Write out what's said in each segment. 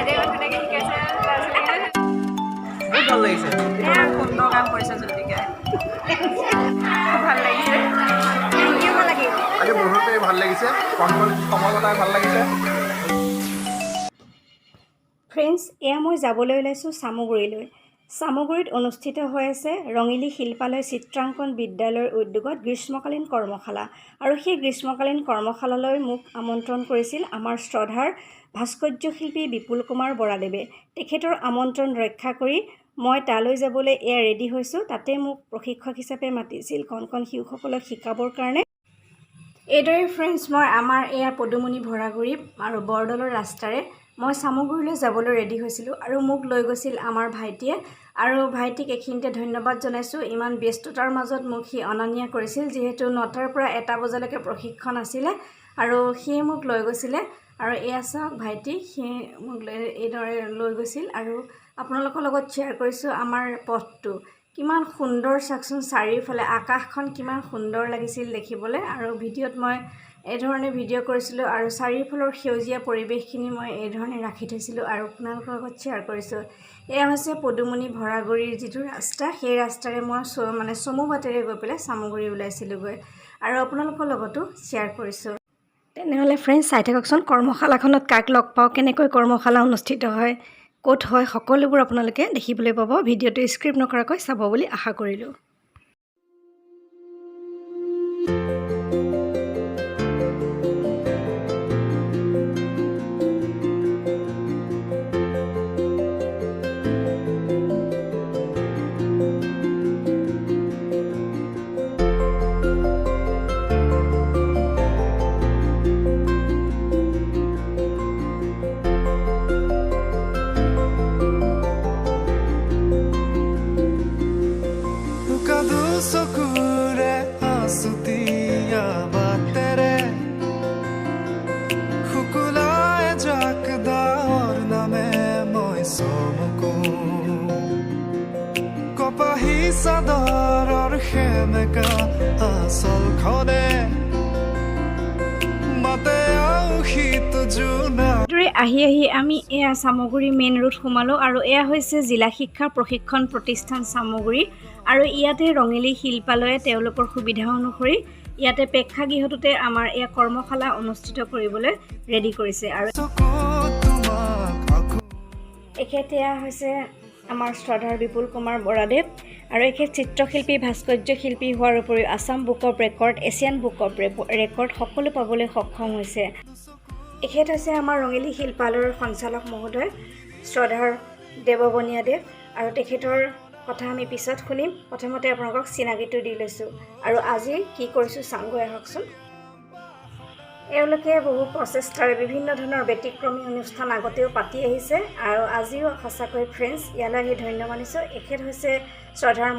বাইদেউ ধুনীয়াকৈ শিকাইছে বহুত ভাল লাগিছে সুন্দৰ কাম কৰিছে জ্যোতিকাই ভাল লাগিছে ভাল লাগিল আজি বহুতেই ভাল লাগিছে সময় কটাই ভাল লাগিছে ফ্ৰেণ্ডছ এয়া মই যাবলৈ ওলাইছোঁ চামগুৰিলৈ চামগুৰিত অনুষ্ঠিত হৈ আছে ৰঙিলী শিল্পালয় চিত্ৰাংকন বিদ্যালয়ৰ উদ্যোগত গ্ৰীষ্মকালীন কৰ্মশালা আৰু সেই গ্ৰীষ্মকালীন কৰ্মশালালৈ মোক আমন্ত্ৰণ কৰিছিল আমাৰ শ্ৰদ্ধাৰ ভাস্কৰ্য শিল্পী বিপুল কুমাৰ বৰাদেৱে তেখেতৰ আমন্ত্ৰণ ৰক্ষা কৰি মই তালৈ যাবলৈ এয়া ৰেডি হৈছোঁ তাতে মোক প্ৰশিক্ষক হিচাপে মাতিছিল কণ শিশুসকলক শিকাবৰ কাৰণে এইদৰে ফ্ৰেণ্ডছ মই আমাৰ এয়া পদুমণি ভৰাগুৰি আৰু বৰদলৰ ৰাস্তাৰে মই চামগুৰিলৈ যাবলৈ ৰেডি হৈছিলোঁ আৰু মোক লৈ গৈছিল আমাৰ ভাইটিয়ে আৰু ভাইটিক এইখিনিতে ধন্যবাদ জনাইছোঁ ইমান ব্যস্ততাৰ মাজত মোক সি অনা নিয়া কৰিছিল যিহেতু 9টাৰ পৰা 1টা বজালৈকে প্ৰশিক্ষণ আছিলে আৰু সি মোক লৈ গৈছিলে আৰু এয়া চাওক ভাইটি সি মোক এইদৰে লৈ গৈছিল আৰু আপোনালোকৰ লগত শ্বেয়াৰ কৰিছোঁ আমাৰ পথটো কিমান সুন্দৰ চাকচোন চাৰিওফালে আকাশখন কিমান সুন্দৰ লাগিছিল দেখিবলৈ আৰু ভিডিঅ'ত মই এই ধৰণে ভিডিঅ' কৰিছিলোঁ আৰু চাৰিওফালৰ সেউজীয়া পৰিৱেশখিনি মই এই ধৰণে ৰাখি থৈছিলোঁ আৰু আপোনালোকৰ লগত শ্বেয়াৰ কৰিছোঁ এয়া হৈছে পদুমণি ভৰাগুৰিৰ যিটো ৰাস্তা সেই ৰাস্তাৰে মই চমু বাটেৰে গৈ পেলাই চামগুৰি ওলাইছিলোঁগৈ আৰু আপোনালোকৰ লগতো শ্বেয়াৰ কৰিছোঁ তেনেহ'লে ফ্ৰেণ্ডছ চাই থাককচোন কৰ্মশালাখনত কাক লগ পাওঁ কেনেকৈ কৰ্মশালা অনুষ্ঠিত হয় ক'ত হয় সকলোবোৰ আপোনালোকে দেখিবলৈ পাব ভিডিঅ'টো স্ক্ৰিপ্ট নকৰাকৈ চাব বুলি আশা কৰিলোঁ চাদৰৰ খেমেকা আচল খনে মাতে আউহিত জুনা আহি আমি এয়া চামগুৰি মেইন ৰোড সোমালোঁ আৰু এয়া হৈছে জিলা শিক্ষা প্ৰশিক্ষণ প্ৰতিষ্ঠান চামগুৰি আৰু ইয়াতে ৰঙিলী শিল্পালয়ে তেওঁলোকৰ সুবিধা অনুসৰি ইয়াতে প্ৰেক্ষাগৃহটোতে আমাৰ এয়া কৰ্মশালা অনুষ্ঠিত কৰিবলৈ ৰেডি কৰিছে আৰু এখেতে হৈছে আমাৰ শ্ৰদ্ধাৰ বিপুল কুমাৰ বৰাদেৱ আৰু এখেত চিত্ৰশিল্পী ভাস্কৰ্য শিল্পী হোৱাৰ উপৰিও Assam book of record Asian book of record সকলো পাবলৈ সক্ষম হৈছে এখেত হৈছে আমাৰ ৰঙিলী শিল্পালয়ৰ সঞ্চালক মহোদয় শ্ৰদ্ধাৰ দেৱবনীয়াদেৱ আৰু তেখেতৰ কথা আমি পিছত শুনিম প্ৰথমতে আপোনালোকক চিনাকিটো দি লৈছোঁ আৰু আজি কি কৰিছোঁ চামগৈ আহকচোন এওঁলোকে বহু প্ৰচেষ্টাৰে বিভিন্ন ধৰণৰ ব্যতিক্ৰমী অনুষ্ঠান আগতেও পাতি আহিছে আৰু আজিও সঁচাকৈ ফ্ৰেণ্ডছ ইয়ালৈ আহি ধন্য মানিছোঁ এখেত হৈছে শ্ৰদ্ধাৰ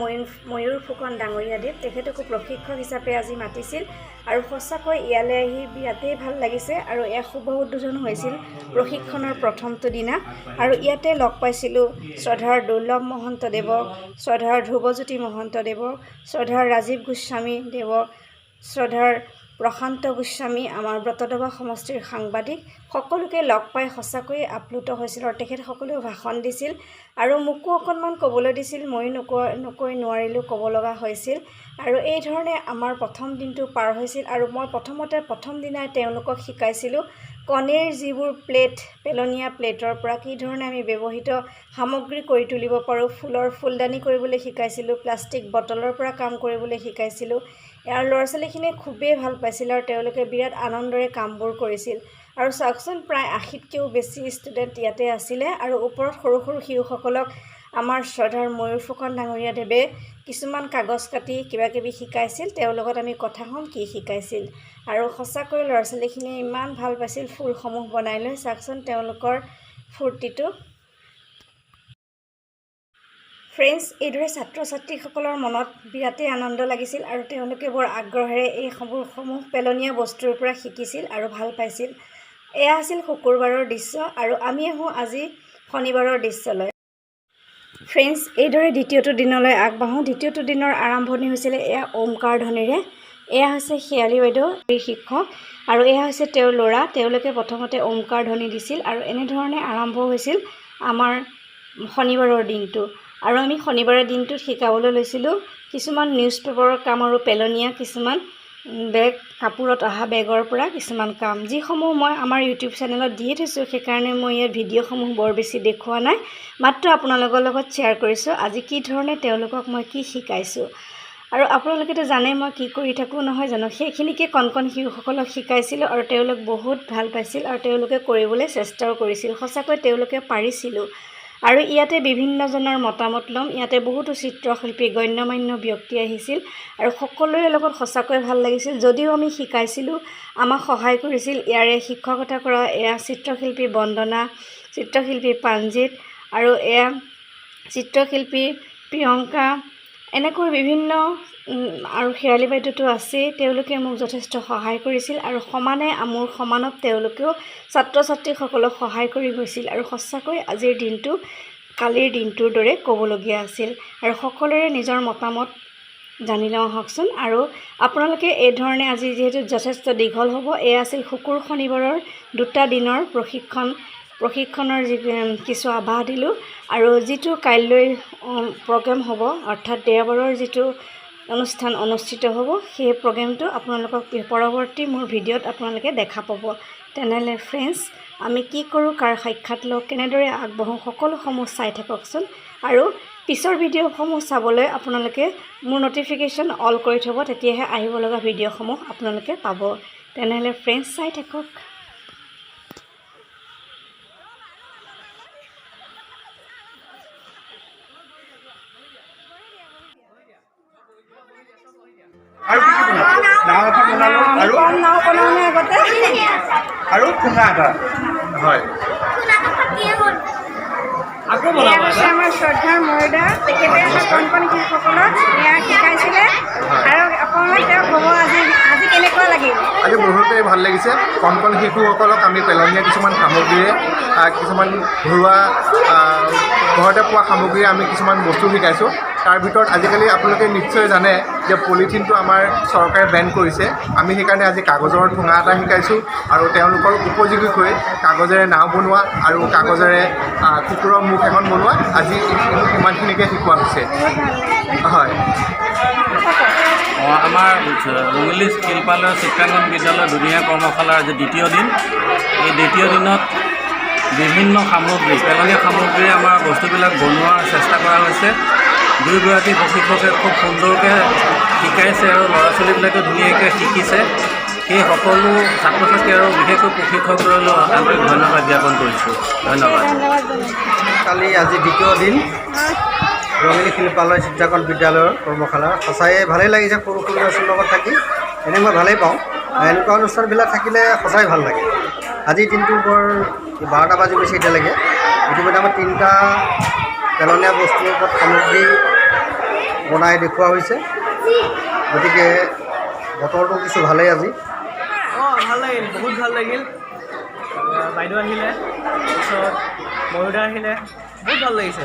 ময়ূৰ ফুকন ডাঙৰীয়াদেৱ তেখেতকো প্ৰশিক্ষক হিচাপে আজি মাতিছিল আৰু সঁচাকৈ ইয়ালৈ আহি বিৰাটেই ভাল লাগিছে আৰু এয়া শুভ উদ্বোধন হৈছিল প্ৰশিক্ষণৰ প্ৰথমটো দিনা আৰু ইয়াতে লগ পাইছিলোঁ শ্ৰদ্ধাৰ দুৰ্লভ মহন্ত দেৱক শ্ৰদ্ধাৰ ধ্ৰুৱজ্যোতি মহন্ত দেৱক শ্ৰদ্ধাৰ ৰাজীৱ গোস্বামী দেৱক শ্ৰদ্ধাৰ প্ৰশান্ত গোস্বামী আমাৰ ব্ৰতদবা সমষ্টিৰ সাংবাদিক সকলোকে লগ পাই সঁচাকৈয়ে আপ্লুত হৈছিল আৰু তেখেতসকলেও ভাষণ দিছিল আৰু মোকো অকণমান ক'বলৈ দিছিল মই নকৈ নোৱাৰিলোঁ ক'ব লগা হৈছিল আৰু এই ধৰণে আমাৰ প্ৰথম দিনটো পাৰ হৈছিল আৰু মই প্ৰথম দিনাই তেওঁলোকক শিকাইছিলোঁ কণীৰ যিবোৰ প্লেট পেলনীয়া প্লেটৰ পৰা কি ধৰণে আমি ব্যৱহৃত সামগ্ৰী কৰি তুলিব পাৰোঁ ফুলৰ ফুলদানি কৰিবলৈ শিকাইছিলোঁ প্লাষ্টিক বটলৰ পৰা কাম কৰিবলৈ শিকাইছিলোঁ ইয়াৰ ল'ৰা ছোৱালীখিনিয়ে খুবেই ভাল পাইছিল আৰু তেওঁলোকে বিৰাট আনন্দৰে কামবোৰ কৰিছিল আৰু চাওকচোন প্ৰায় 80তকৈও বেছি ষ্টুডেণ্ট ইয়াতে আছিলে আৰু ওপৰত সৰু শিশুসকলক আমাৰ শ্ৰদ্ধাৰ ময়ূৰ ফুকন ডাঙৰীয়াদেৱে কিছুমান কাগজ কাটি কিবাকিবি শিকাইছিল তেওঁৰ লগত আমি কথা ক'ম কি শিকাইছিল আৰু সঁচাকৈ ল'ৰা ছোৱালীখিনিয়ে ইমান ভাল পাইছিল ফুলসমূহ বনাই লৈ চাওকচোন তেওঁলোকৰ ফূৰ্তিটো ফ্ৰেণ্ডছ এইদৰে ছাত্ৰ ছাত্ৰীসকলৰ মনত বিৰাটেই আনন্দ লাগিছিল আৰু তেওঁলোকে বৰ আগ্ৰহেৰে এই সমূহ পেলনীয়া বস্তুৰ পৰা শিকিছিল আৰু ভাল পাইছিল এয়া আছিল শুকুৰবাৰৰ দৃশ্য আৰু আমি আহোঁ আজি শনিবাৰৰ দৃশ্যলৈ ফ্ৰেণ্ডছ এইদৰে দ্বিতীয়টো দিনলৈ আগবাঢ়োঁ দ্বিতীয়টো দিনৰ আৰম্ভণি হৈছিলে এয়া ওমকাৰ ধ্বনিৰে এয়া হৈছে শেৱালী বাইদেউ শিক্ষক আৰু এয়া হৈছে তেওঁৰ ল'ৰা তেওঁলোকে প্ৰথমতে ওমকাৰ ধ্বনি দিছিল আৰু এনেধৰণে আৰম্ভ হৈছিল আমাৰ শনিবাৰৰ দিনটো আৰু আমি শনিবাৰৰ দিনটোত শিকাবলৈ লৈছিলোঁ কিছুমান নিউজ পেপাৰৰ কাম আৰু পেলনীয়া কিছুমান বেগ কাপোৰত অহা বেগৰ পৰা কিছুমান কাম যিসমূহ মই আমাৰ ইউটিউব চেনেলত দিয়ে থৈছোঁ সেইকাৰণে মই ইয়াত ভিডিঅ'সমূহ বৰ বেছি দেখুওৱা নাই মাত্ৰ আপোনালোকৰ লগত শ্বেয়াৰ কৰিছোঁ আজি কি ধৰণে তেওঁলোকক মই কি শিকাইছোঁ আৰু আপোনালোকেতো জানে মই কি কৰি থাকোঁ নহয় জানো সেইখিনিকে কণ শিশুসকলক শিকাইছিলোঁ আৰু তেওঁলোক বহুত ভাল পাইছিল আৰু তেওঁলোকে কৰিবলৈ চেষ্টাও কৰিছিল সঁচাকৈ তেওঁলোকে পাৰিছিলোঁ আৰু ইয়াতে বিভিন্নজনৰ মতামত ল'ম ইয়াতে বহুতো চিত্ৰশিল্পী গণ্যমান্য ব্যক্তি আহিছিল আৰু সকলোৰে লগত সঁচাকৈ ভাল লাগিছিল যদিও আমি শিকাইছিলোঁ আমাক সহায় কৰিছিল ইয়াৰে শিক্ষকতা কৰা এয়া চিত্ৰশিল্পী বন্দনা চিত্ৰশিল্পী প্ৰাঞ্জিত আৰু এয়া চিত্ৰশিল্পী প্ৰিয়ংকা এনেকৈ বিভিন্ন আৰু শেৱালী বাইদেউতো আছেই তেওঁলোকে মোক যথেষ্ট সহায় কৰিছিল আৰু সমানে মোৰ সমানত তেওঁলোকেও ছাত্ৰ ছাত্ৰীসকলক সহায় কৰি গৈছিল আৰু সঁচাকৈ আজিৰ দিনটো কালিৰ দিনটোৰ দৰে ক'বলগীয়া আছিল আৰু সকলোৰে নিজৰ মতামত জানি লওঁ আহকচোন আৰু আপোনালোকে এই ধৰণে আজি যিহেতু যথেষ্ট দীঘল হ'ব এয়া আছিল শুকুৰ শনিবাৰৰ 2টা দিনৰ প্ৰশিক্ষণৰ যি কিছু আভাস দিলোঁ আৰু যিটো কাইলৈ প্ৰগ্ৰেম হ'ব অৰ্থাৎ দেওবাৰৰ যিটো অনুষ্ঠান অনুষ্ঠিত হ'ব সেই প্ৰগ্ৰেমটো আপোনালোকক পৰৱৰ্তী মোৰ ভিডিঅ'ত আপোনালোকে দেখা পাব তেনেহ'লে ফ্ৰেণ্ডছ আমি কি কৰোঁ কাৰ সাক্ষাৎ লওঁ কেনেদৰে আগবাঢ়োঁ সকলোসমূহ চাই থাককচোন আৰু পিছৰ ভিডিঅ'সমূহ চাবলৈ আপোনালোকে মোৰ ন'টিফিকেশ্যন অল কৰি থ'ব তেতিয়াহে আহিব লগা ভিডিঅ'সমূহ আপোনালোকে পাব তেনেহ'লে ফ্ৰেণ্ডছ চাই থাকক আৰু কি কি বনালো নাও এখন বনালো আৰু ঠোঙা এটা হয় আকৌ বনালো আমাৰ শ্ৰদ্ধাৰ মৰিদা তেখেতে কণ শিশুসকলক এয়া শিকাইছিলে আৰু অকণমান তেওঁ ক'ব আজি কেনেকুৱা লাগিল আজি বহুতেই ভাল লাগিছে কণ শিশুসকলক আমি পেলনীয়া কিছুমান সামগ্ৰীৰে কিছুমান ঘৰুৱা ঘৰতে পোৱা সামগ্ৰীৰে আমি কিছুমান বস্তু শিকাইছোঁ তাৰ ভিতৰত আজিকালি আপোনালোকে নিশ্চয় জানে যে পলিথিনটো আমাৰ চৰকাৰে বেন কৰিছে আমি সেইকাৰণে আজি কাগজৰ ঠোঙা এটা শিকাইছোঁ আৰু তেওঁলোকৰ উপযোগীকৈ কাগজেৰে নাও বনোৱা আৰু কাগজেৰে কুকুৰৰ মুখ এখন বনোৱা আজি ইমানখিনিকে শিকোৱা হৈছে হয় আমাৰ ৰঙিলী শিল্পালয় চিত্ৰাংকন বিদ্যালয় দুদিনীয়া কৰ্মশালাৰ আজি দ্বিতীয় দিন এই দ্বিতীয় দিনত বিভিন্ন সামগ্ৰী পেলনীয়া সামগ্ৰীৰে আমাৰ বস্তুবিলাক বনোৱাৰ চেষ্টা কৰা হৈছে দুয়োগৰাকী প্ৰশিক্ষকে খুব সুন্দৰকৈ শিকাইছে আৰু ল'ৰা ছোৱালীবিলাকে ধুনীয়াকৈ শিকিছে সেই সকলো ছাত্ৰ ছাত্ৰী আৰু বিশেষকৈ প্ৰশিক্ষকলৈ আন্তৰিক ধন্যবাদ জ্ঞাপন কৰিছোঁ ধন্যবাদ কালি আজি দ্বিতীয় দিন ৰঙিলী শিল্পালয় চিত্ৰাংকন বিদ্যালয়ৰ কৰ্মশালা সঁচায়ে ভালেই লাগিছে সৰু সৰু ল'ৰা ছোৱালীৰ লগত থাকি এনেই মই ভালেই পাওঁ এনেকুৱা অনুষ্ঠানবিলাক থাকিলে সঁচাই ভাল লাগে আজিৰ দিনটো বৰ 12টা বাজি গৈছে এতিয়ালৈকে ইতিমধ্যে আমাৰ 3টা পেলনীয়া বস্তুৰ ওপৰত সামগ্ৰী বনাই দেখুওৱা হৈছে গতিকে বতৰটো কিছু ভালেই আজি ভাল লাগিল বহুত ভাল লাগিল বাইদেউ আহিলে তাৰপিছত ময়ুদা আহিলে বহুত ভাল লাগিছে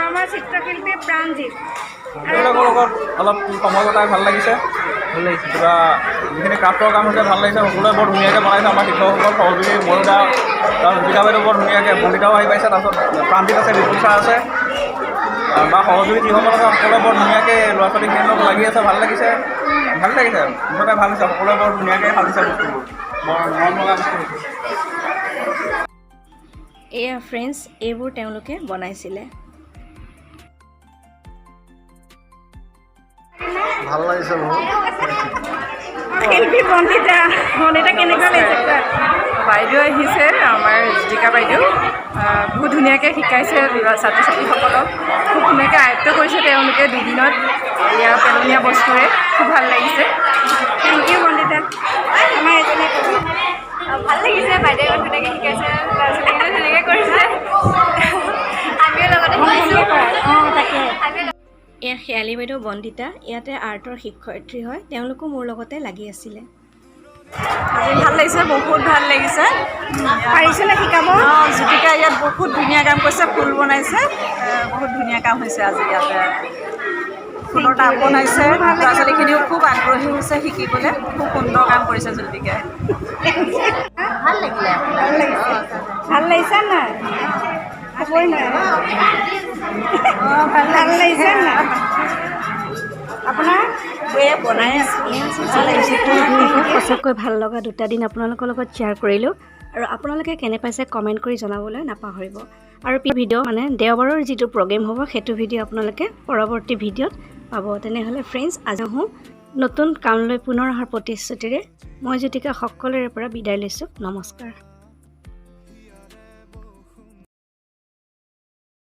আমাৰ চিত্ৰশিল্পী প্ৰাঞ্জিত তেওঁলোকৰ লগত অলপ সময় কটাই ভাল লাগিছে কিবা যিখিনি ক্ৰাফ্টৰ কাম হৈছে ভাল লাগিছে সকলোৱে বৰ ধুনীয়াকৈ বনাইছে আমাৰ শিক্ষকসকল সহযোগী ময়ুদা তাৰ জুতিকা বাইদেউ বৰ ধুনীয়াকৈ বন্দিতাও আহি পাইছে তাৰপিছত প্ৰান্তিত আছে বিপুল ছাৰ আছে বা সহযোগী যিসকল আছে সকলোৱে বৰ ধুনীয়াকৈ ল'ৰা ছোৱালীখিনিৰ লগত লাগি আছে ভাল লাগিছে মুঠতে ভাল হৈছে সকলোৱে বৰ ধুনীয়াকৈ সাজিছে বস্তুবোৰ বৰ মৰম লগা বস্তু হৈছে এয়া ফ্ৰেণ্ডছ এইবোৰ তেওঁলোকে বনাইছিলে ভাল লাগিছে বহুত শিল্পী বন্দিতা কেনেকুৱা লাগিছে বাইদেউ আহিছে আমাৰ জুতিকা বাইদেউ বহুত ধুনীয়াকৈ শিকাইছে ছাত্ৰ ছাত্ৰীসকলক খুব ধুনীয়াকৈ আয়ত্ব কৰিছে তেওঁলোকে দুদিনত ইয়াৰ পেলনীয়া বস্তুৰে খুব ভাল লাগিছে থেংক ইউ বন্দিতা আমাৰ এজনে ক'ব ভাল লাগিছে বাইদেউ ধুনীয়াকৈ শিকাইছে ল'ৰা ছোৱালীকেইটা ধুনীয়াকৈ কৰিছে আমিও লগতে শিকাইছোঁ তাকে এয়া শেৱালী বাইদেউ বন্দিতা ইয়াতে আৰ্টৰ শিক্ষয়িত্ৰী হয় তেওঁলোকো মোৰ লগতে লাগি আছিলে ভাল লাগিছে বহুত ভাল লাগিছে পাৰিছেনে শিকাব জুতিকা ইয়াত বহুত ধুনীয়া কাম কৰিছে ফুল বনাইছে বহুত ধুনীয়া কাম হৈছে আজি ইয়াতে ফুলৰ টাব বনাইছে ল'ৰা ছোৱালীখিনিও খুব আগ্ৰহী হৈছে শিকিবলৈ খুব সুন্দৰ কাম কৰিছে জ্যোতিকাই ভাল লাগিলে ভাল লাগিছে নাই ক'বই নোৱাৰে ভাল লাগিছে নাই আপোনাৰ বনাই সঁচাকৈ ভাল লগা 2টা দিন আপোনালোকৰ লগত শ্বেয়াৰ কৰিলোঁ আৰু আপোনালোকে কেনে পাইছে কমেণ্ট কৰি জনাবলৈ নাপাহৰিব আৰু ভিডিঅ' মানে দেওবাৰৰ যিটো প্ৰগ্ৰেম হ'ব সেইটো ভিডিঅ' আপোনালোকে পৰৱৰ্তী ভিডিঅ'ত পাব তেনেহ'লে ফ্ৰেণ্ডছ আজি আহোঁ নতুন কাম লৈ পুনৰ অহাৰ প্ৰতিশ্ৰুতিৰে মই জ্যোতিকা সকলোৰে পৰা বিদায় লৈছোঁ নমস্কাৰ